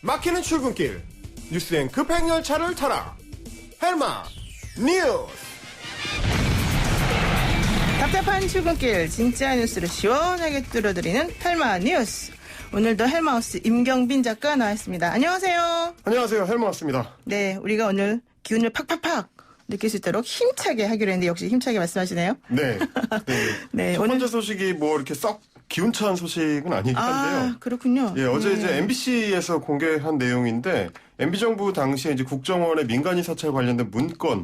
막히는 출근길 뉴스엔 급행열차를 타라. 헬마 뉴스. 답답한 출근길 진짜 뉴스를 시원하게 뚫어드리는 헬마 뉴스. 오늘도 헬마우스 임경빈 작가 나와있습니다. 안녕하세요. 안녕하세요. 헬마우스입니다. 네, 우리가 오늘 기운을 팍팍팍 느낄 수 있도록 힘차게 하기로 했는데 역시 힘차게 말씀하시네요. 네. 네, 첫 번째 소식이 뭐 이렇게 썩 기운찬 소식은 아니긴 한데요. 그렇군요. 예, 어제 이제 MBC에서 공개한 내용인데 MB 정부 당시에 이제 국정원의 민간인 사찰 관련된 문건을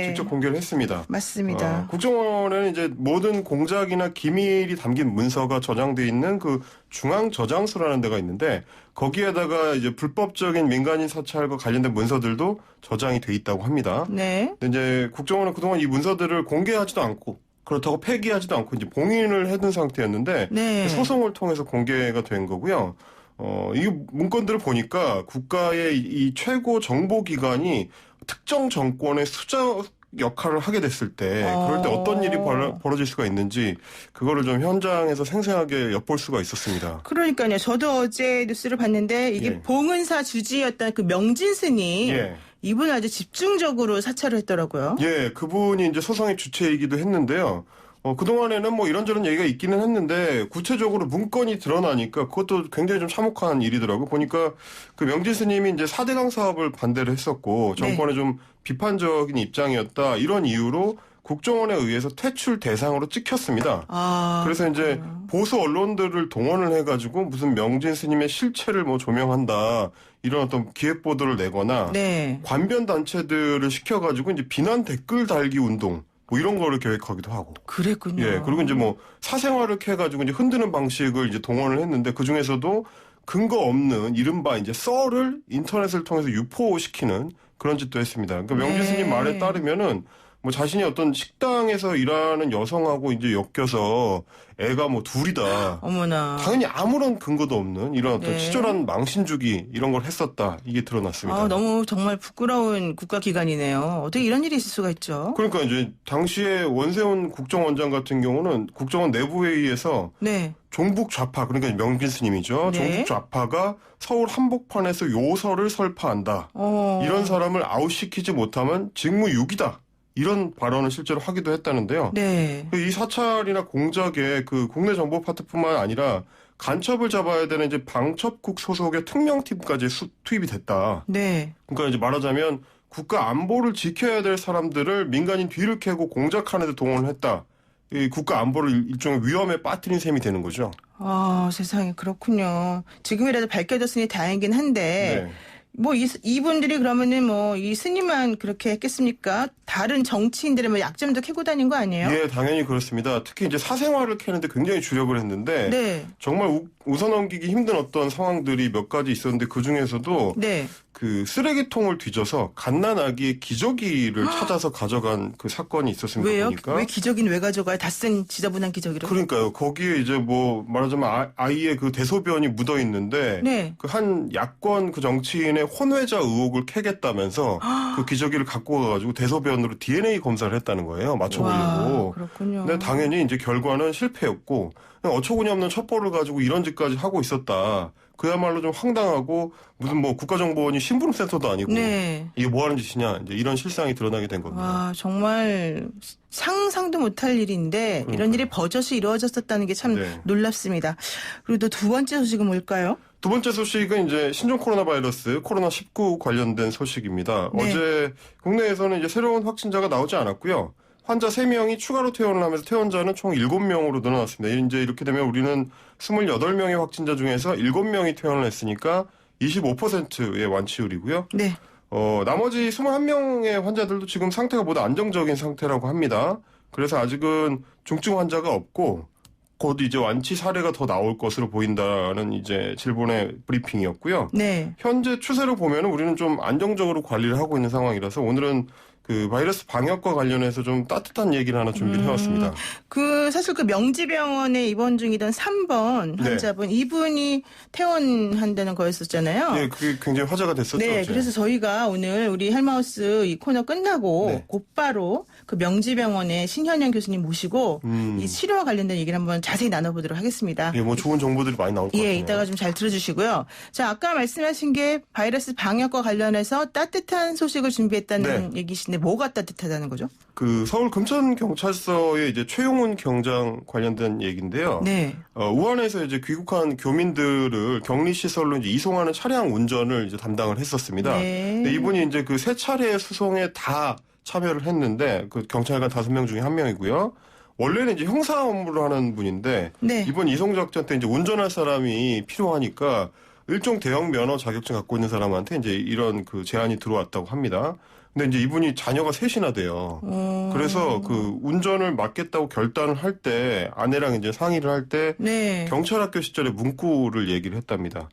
직접 공개를 했습니다. 맞습니다. 국정원에는 이제 모든 공작이나 기밀이 담긴 문서가 저장돼 있는 그 중앙 저장소라는 데가 있는데 거기에다가 이제 불법적인 민간인 사찰과 관련된 문서들도 저장이 돼 있다고 합니다. 네. 근데 이제 국정원은 그동안 이 문서들을 공개하지도 않고 그렇다고 폐기하지도 않고 이제 봉인을 해둔 상태였는데 네. 소송을 통해서 공개가 된 거고요. 이 문건들을 보니까 국가의 이 최고 정보기관이 특정 정권의 수장 역할을 하게 됐을 때 그럴 때 어떤 일이 벌어질 수가 있는지 그거를 좀 현장에서 생생하게 엿볼 수가 있었습니다. 그러니까요. 저도 어제 뉴스를 봤는데 이게 봉은사 주지였던 그 명진 스님 이분 아주 집중적으로 사찰을 했더라고요. 예, 그분이 이제 소송의 주체이기도 했는데요. 그동안에는 뭐 이런저런 얘기가 있기는 했는데 구체적으로 문건이 드러나니까 그것도 굉장히 좀 참혹한 일이더라고요. 보니까 그 명진 스님이 이제 4대강 사업을 반대를 했었고 정권에 좀 비판적인 입장이었다. 이런 이유로 국정원에 의해서 퇴출 대상으로 찍혔습니다. 그래서 이제 보수 언론들을 동원을 해가지고 무슨 명진 스님의 실체를 뭐 조명한다. 이런 어떤 기획 보도를 내거나 관변 단체들을 시켜가지고 이제 비난 댓글 달기 운동 뭐 이런 거를 계획하기도 하고. 그랬군요. 예, 그리고 이제 뭐 사생활을 캐가지고 이제 흔드는 방식을 이제 동원을 했는데 그 중에서도 근거 없는 이른바 이제 썰을 인터넷을 통해서 유포시키는 그런 짓도 했습니다. 그러니까 명진 스님 말에 따르면은 뭐 자신이 어떤 식당에서 일하는 여성하고 이제 엮여서 애가 뭐 둘이다. 어머나. 당연히 아무런 근거도 없는 이런 어떤 치졸한 망신주기 이런 걸 했었다. 이게 드러났습니다. 너무 정말 부끄러운 국가기관이네요. 어떻게 이런 일이 있을 수가 있죠? 그러니까 이제 당시에 원세훈 국정원장 같은 경우는 국정원 내부회의에서 종북 좌파 그러니까 명진 스님이죠. 종북 좌파가 서울 한복판에서 요설을 설파한다. 이런 사람을 아웃시키지 못하면 직무유기다. 이런 발언을 실제로 하기도 했다는데요. 이 사찰이나 공작에 그 국내 정보 파트뿐만 아니라 간첩을 잡아야 되는 이제 방첩국 소속의 특명팀까지 투입이 됐다. 그러니까 이제 말하자면 국가 안보를 지켜야 될 사람들을 민간인 뒤를 캐고 공작하는 데 동원을 했다. 이 국가 안보를 일종의 위험에 빠뜨린 셈이 되는 거죠. 세상에 그렇군요. 지금이라도 밝혀졌으니 다행이긴 한데 뭐 이분들이 그러면은 뭐 이 스님만 그렇게 했겠습니까? 다른 정치인들의 뭐 약점도 캐고 다닌 거 아니에요? 예, 당연히 그렇습니다. 특히 이제 사생활을 캐는데 굉장히 주력을 했는데 정말 웃어넘기기 힘든 어떤 상황들이 몇 가지 있었는데 그 중에서도 그 쓰레기통을 뒤져서 갓난아기의 기저귀를 찾아서 가져간 그 사건이 있었습니다. 왜요? 보니까. 왜 기저귀는 왜 가져가요? 다 쓴 지저분한 기저귀를? 그러니까요. 거기에 이제 뭐 말하자면 아이의 그 대소변이 묻어 있는데 그 한 야권 그 정치인의 혼외자 의혹을 캐겠다면서 그 기저귀를 갖고 가가지고 대소변으로 DNA 검사를 했다는 거예요. 맞춰보려고. 그렇군요. 근데 당연히 이제 결과는 실패였고 어처구니 없는 첩보를 가지고 이런 짓까지 하고 있었다. 그야말로 좀 황당하고 무슨 뭐 국가정보원이 심부름센터도 아니고 이게 뭐 하는 짓이냐 이제 이런 실상이 드러나게 된 겁니다. 정말 상상도 못할 일인데 이런 일이 버젓이 이루어졌었다는 게 참 놀랍습니다. 그리고 또 두 번째 소식은 뭘까요? 두 번째 소식은 이제 신종 코로나 바이러스 코로나19 관련된 소식입니다. 어제 국내에서는 이제 새로운 확진자가 나오지 않았고요. 환자 3명이 추가로 퇴원을 하면서 퇴원자는 총 7명으로 늘어났습니다. 이제 이렇게 되면 우리는 28명의 확진자 중에서 7명이 퇴원을 했으니까 25%의 완치율이고요. 나머지 21명의 환자들도 지금 상태가 모두 안정적인 상태라고 합니다. 그래서 아직은 중증 환자가 없고 곧 이제 완치 사례가 더 나올 것으로 보인다는 이제 질본의 브리핑이었고요. 현재 추세로 보면 우리는 좀 안정적으로 관리를 하고 있는 상황이라서 오늘은 그 바이러스 방역과 관련해서 좀 따뜻한 얘기를 하나 준비를 해왔습니다. 사실 그 명지병원에 입원 중이던 3번 환자분 이분이 퇴원한다는 거였었잖아요. 그게 굉장히 화제가 됐었죠. 그래서 저희가 오늘 우리 헬마우스 이 코너 끝나고 곧바로 그 명지병원의 신현영 교수님 모시고 이 치료와 관련된 얘기를 한번 자세히 나눠보도록 하겠습니다. 예, 뭐 좋은 정보들이 많이 나올 것 같아요. 예, 이따가 좀 잘 들어주시고요. 자, 아까 말씀하신 게 바이러스 방역과 관련해서 따뜻한 소식을 준비했다는 얘기신데 뭐가 따뜻하다는 거죠? 그 서울 금천경찰서의 이제 최용훈 경장 관련된 얘기인데요. 네. 우한에서 이제 귀국한 교민들을 격리시설로 이제 이송하는 차량 운전을 이제 담당을 했었습니다. 네. 근데 이분이 이제 그 세 차례 수송에 다 참여를 했는데 그 경찰관 5명 중에 1명이고요. 원래는 이제 형사 업무를 하는 분인데 네. 이번 이송 작전 때 이제 운전할 사람이 필요하니까 일종 대형 면허 자격증 갖고 있는 사람한테 이제 이런 그 제안이 들어왔다고 합니다. 근데 이제 이분이 자녀가 셋이나 돼요. 그래서 그 운전을 맡겠다고 결단을 할 때 아내랑 이제 상의를 할 때 네. 경찰학교 시절에 문구를 얘기를 했답니다.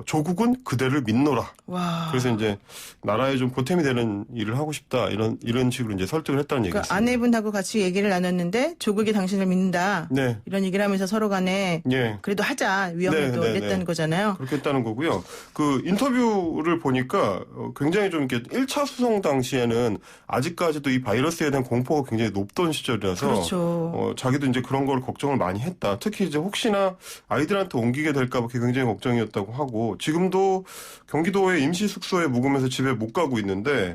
조국은 그대를 믿노라. 와. 그래서 이제 나라에 좀 보탬이 되는 일을 하고 싶다 이런 식으로 이제 설득을 했다는 그러니까 얘기였습니다. 아내분하고 같이 얘기를 나눴는데 조국이 당신을 믿는다. 네. 이런 얘기를 하면서 서로 간에 예. 그래도 하자. 위험해도 네, 네, 이랬다는 네. 거잖아요. 그렇게 했다는 거고요. 그 인터뷰를 보니까 굉장히 좀 이렇게 1차 수송 당시에는 아직까지도 이 바이러스에 대한 공포가 굉장히 높던 시절이라서 그렇죠. 자기도 이제 그런 걸 걱정을 많이 했다. 특히 이제 혹시나 아이들한테 옮기게 될까 봐 굉장히 걱정이었다고 하고 지금도 경기도의 임시 숙소에 묵으면서 집에 못 가고 있는데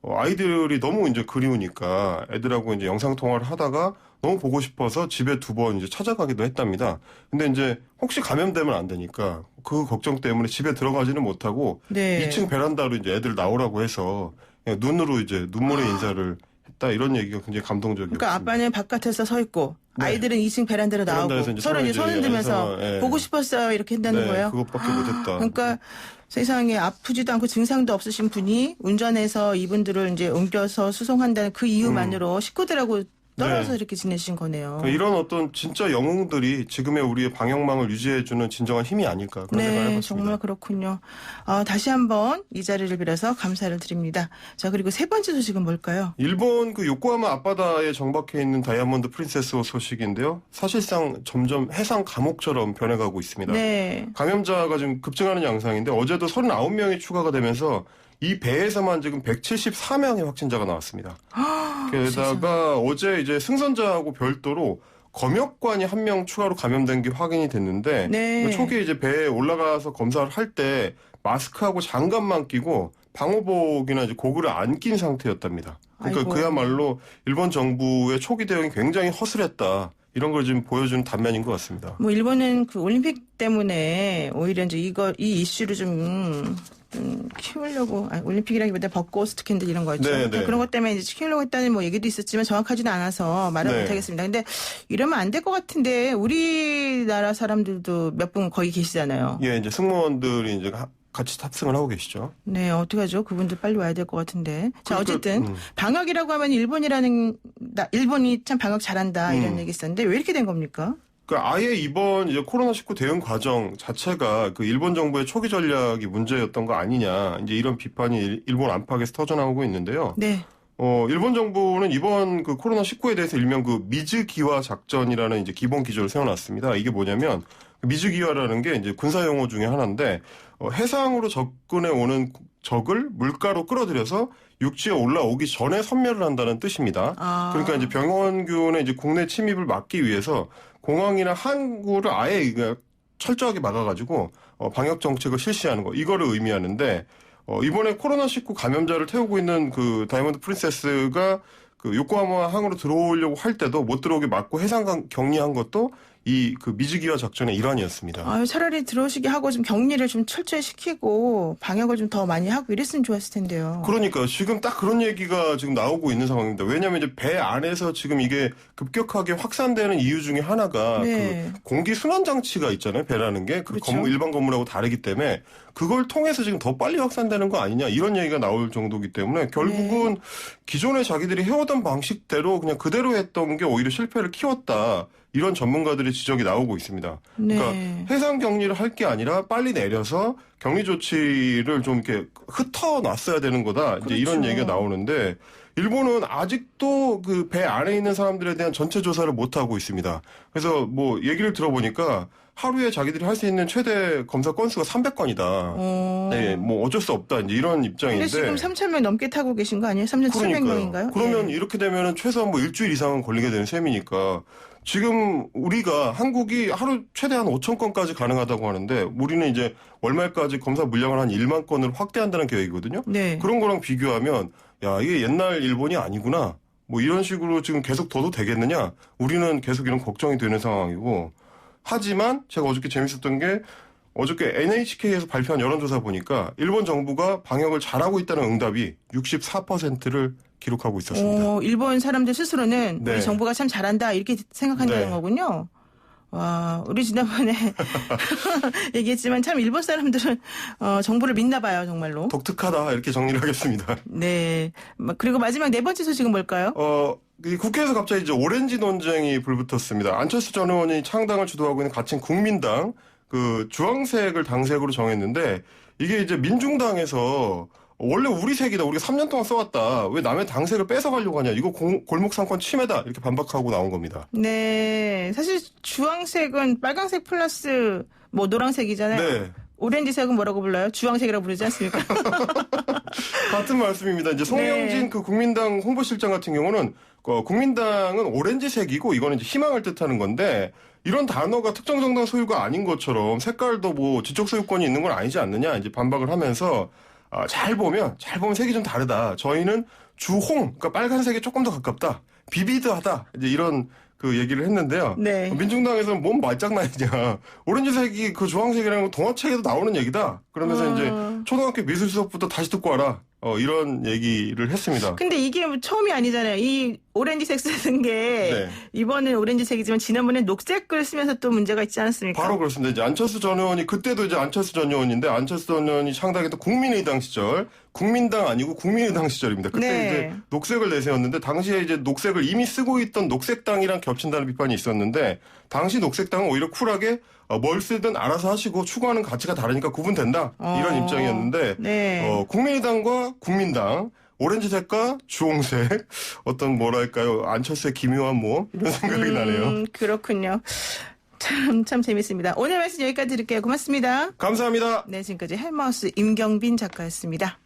아이들이 너무 이제 그리우니까 애들하고 이제 영상 통화를 하다가 너무 보고 싶어서 집에 2번 이제 찾아가기도 했답니다. 근데 이제 혹시 감염되면 안 되니까 그 걱정 때문에 집에 들어가지는 못하고 네. 2층 베란다로 이제 애들 나오라고 해서 그냥 눈으로 이제 눈물의 인사를 했다 이런 얘기가 굉장히 감동적이었습니다. 그러니까 아빠는 바깥에서 서 있고 네. 아이들은 2층 베란다로 나오고 베란다에서 이제 서로 이제 손 흔들면서 예. 보고 싶었어요 이렇게 한다는 거예요. 그것밖에 못했다. 그러니까 세상에 아프지도 않고 증상도 없으신 분이 운전해서 이분들을 이제 옮겨서 수송한다는 그 이유만으로 식구들하고 떨어져서 네. 이렇게 지내신 거네요. 그러니까 이런 어떤 진짜 영웅들이 지금의 우리의 방역망을 유지해주는 진정한 힘이 아닐까 그런 생각을 네, 해봤습니다. 정말 그렇군요. 다시 한번 이 자리를 빌어서 감사를 드립니다. 자, 그리고 세 번째 소식은 뭘까요? 일본 그 요코하마 앞바다에 정박해 있는 다이아몬드 프린세스 소식인데요. 사실상 점점 해상 감옥처럼 변해가고 있습니다. 네. 감염자가 지금 급증하는 양상인데 어제도 39명이 추가가 되면서 이 배에서만 지금 174명의 확진자가 나왔습니다. 게다가 어제 이제 승선자하고 별도로 검역관이 1명 추가로 감염된 게 확인이 됐는데 네. 초기에 이제 배에 올라가서 검사를 할 때 마스크하고 장갑만 끼고 방호복이나 이제 고글을 안 낀 상태였답니다. 그러니까 아이고. 그야말로 일본 정부의 초기 대응이 굉장히 허술했다. 이런 걸 지금 보여주는 단면인 것 같습니다. 뭐 일본은 그 올림픽 때문에 오히려 이제 이 이슈를 좀 키우려고 올림픽이라기보다 벚꽃 스캔들 이런 거였죠. 네, 네. 그런 것 때문에 이제 키우려고 했다는 뭐 얘기도 있었지만 정확하지는 않아서 말을 네. 못하겠습니다. 근데 이러면 안 될 것 같은데 우리나라 사람들도 몇 분 거기 계시잖아요. 예, 이제 승무원들이 이제 같이 탑승을 하고 계시죠. 네, 어떻게 하죠? 그분들 빨리 와야 될 것 같은데. 자, 그러니까, 어쨌든 방역이라고 하면 일본이 참 방역 잘한다 이런 얘기 있었는데 왜 이렇게 된 겁니까? 그러니까 아예 이번 이제 코로나19 대응 과정 자체가 그 일본 정부의 초기 전략이 문제였던 거 아니냐. 이제 이런 비판이 일본 안팎에서 터져나오고 있는데요. 네. 일본 정부는 이번 그 코로나19에 대해서 일명 그 미즈기화 작전이라는 이제 기본 기조를 세워놨습니다. 이게 뭐냐면 미즈기화라는 게 이제 군사 용어 중에 하나인데 해상으로 접근해 오는 적을 물가로 끌어들여서 육지에 올라오기 전에 섬멸을 한다는 뜻입니다. 그러니까 이제 병원균의 이제 국내 침입을 막기 위해서 공항이나 항구를 아예 철저하게 막아가지고 방역 정책을 실시하는 거 이거를 의미하는데 이번에 코로나19 감염자를 태우고 있는 그 다이아몬드 프린세스가 그 요코하마 항으로 들어오려고 할 때도 못 들어오게 막고 해상 격리한 것도 이 그 미즈기화 작전의 일환이었습니다. 차라리 들어오시게 하고 좀 격리를 좀 철저히 시키고 방역을 좀 더 많이 하고 이랬으면 좋았을 텐데요. 그러니까 지금 딱 그런 얘기가 지금 나오고 있는 상황입니다. 왜냐하면 이제 배 안에서 지금 이게 급격하게 확산되는 이유 중에 하나가 네. 그 공기 순환 장치가 있잖아요. 배라는 게 그 그렇죠. 일반 건물하고 다르기 때문에 그걸 통해서 지금 더 빨리 확산되는 거 아니냐 이런 얘기가 나올 정도이기 때문에 결국은 기존에 자기들이 해오던 방식대로 그냥 그대로 했던 게 오히려 실패를 키웠다. 이런 전문가들의 지적이 나오고 있습니다. 그러니까 해상 격리를 할 게 아니라 빨리 내려서 격리 조치를 좀 이렇게 흩어놨어야 되는 거다. 이제 이런 그렇죠. 얘기가 나오는데 일본은 아직도 그 배 안에 있는 사람들에 대한 전체 조사를 못 하고 있습니다. 그래서 뭐 얘기를 들어보니까 하루에 자기들이 할 수 있는 최대 검사 건수가 300건이다. 네, 뭐 어쩔 수 없다. 이제 이런 입장인데. 근데 지금 3,000명 넘게 타고 계신 거 아니에요? 3,700명인가요? 그러면 예. 이렇게 되면 최소한 뭐 일주일 이상은 걸리게 되는 셈이니까 지금 우리가 한국이 하루 최대한 5,000건까지 가능하다고 하는데 우리는 이제 월말까지 검사 물량을 한 1만 건을 확대한다는 계획이거든요. 네. 그런 거랑 비교하면 야, 이게 옛날 일본이 아니구나. 뭐 이런 식으로 지금 계속 둬도 되겠느냐? 우리는 계속 이런 걱정이 되는 상황이고. 하지만 제가 어저께 재밌었던 게 어저께 NHK에서 발표한 여론조사 보니까 일본 정부가 방역을 잘하고 있다는 응답이 64%를 기록하고 있었습니다. 일본 사람들 스스로는 네. 우리 정부가 참 잘한다 이렇게 생각한다는 네. 거군요. 와, 우리 지난번에 얘기했지만 참 일본 사람들은 정부를 믿나 봐요, 정말로. 독특하다 이렇게 정리를 하겠습니다. 네. 그리고 마지막 네 번째 소식은 뭘까요? 이 국회에서 갑자기 이제 오렌지 논쟁이 불붙었습니다. 안철수 전 의원이 창당을 주도하고 있는 가칭 국민당 그 주황색을 당색으로 정했는데 이게 이제 민중당에서 원래 우리 색이다. 우리가 3년 동안 써왔다. 왜 남의 당색을 뺏어가려고 하냐. 이거 골목상권 침해다. 이렇게 반박하고 나온 겁니다. 네. 사실 주황색은 빨간색 플러스 뭐 노란색이잖아요. 네. 오렌지색은 뭐라고 불러요? 주황색이라고 부르지 않습니까? 같은 말씀입니다. 이제 송영진 네. 그 국민당 홍보실장 같은 경우는 국민당은 오렌지색이고 이거는 이제 희망을 뜻하는 건데 이런 단어가 특정 정당 소유가 아닌 것처럼 색깔도 뭐 지적 소유권이 있는 건 아니지 않느냐 이제 반박을 하면서 잘 보면 색이 좀 다르다. 저희는 주홍, 그러니까 빨간색에 조금 더 가깝다. 비비드하다. 이제 이런 그 얘기를 했는데요. 네. 민중당에서는 뭔 말장난이냐. 오렌지색이 그 주황색이라는 건 동화책에도 나오는 얘기다. 그러면서 이제 초등학교 미술 수업부터 다시 듣고 와라. 이런 얘기를 했습니다. 근데 이게 처음이 아니잖아요. 이 오렌지색 쓰는 게 네. 이번엔 오렌지색이지만 지난번에 녹색을 쓰면서 또 문제가 있지 않았습니까? 바로 그렇습니다. 이제 안철수 전 의원이 그때도 이제 안철수 전 의원인데 안철수 전 의원이 창당했던 국민의당 시절 국민당 아니고 국민의당 시절입니다. 그때 네. 이제 녹색을 내세웠는데 당시에 이제 녹색을 이미 쓰고 있던 녹색당이랑 겹친다는 비판이 있었는데 당시 녹색당은 오히려 쿨하게 뭘 쓰든 알아서 하시고 추구하는 가치가 다르니까 구분된다 이런 입장이었는데 네. 국민의당과 국민당 오렌지색과 주홍색 어떤 뭐랄까요 안철수의 기묘한 모험 이런 생각이 나네요. 그렇군요. 참 재밌습니다. 오늘 말씀 여기까지 드릴게요. 고맙습니다. 감사합니다. 네, 지금까지 헬마우스 임경빈 작가였습니다.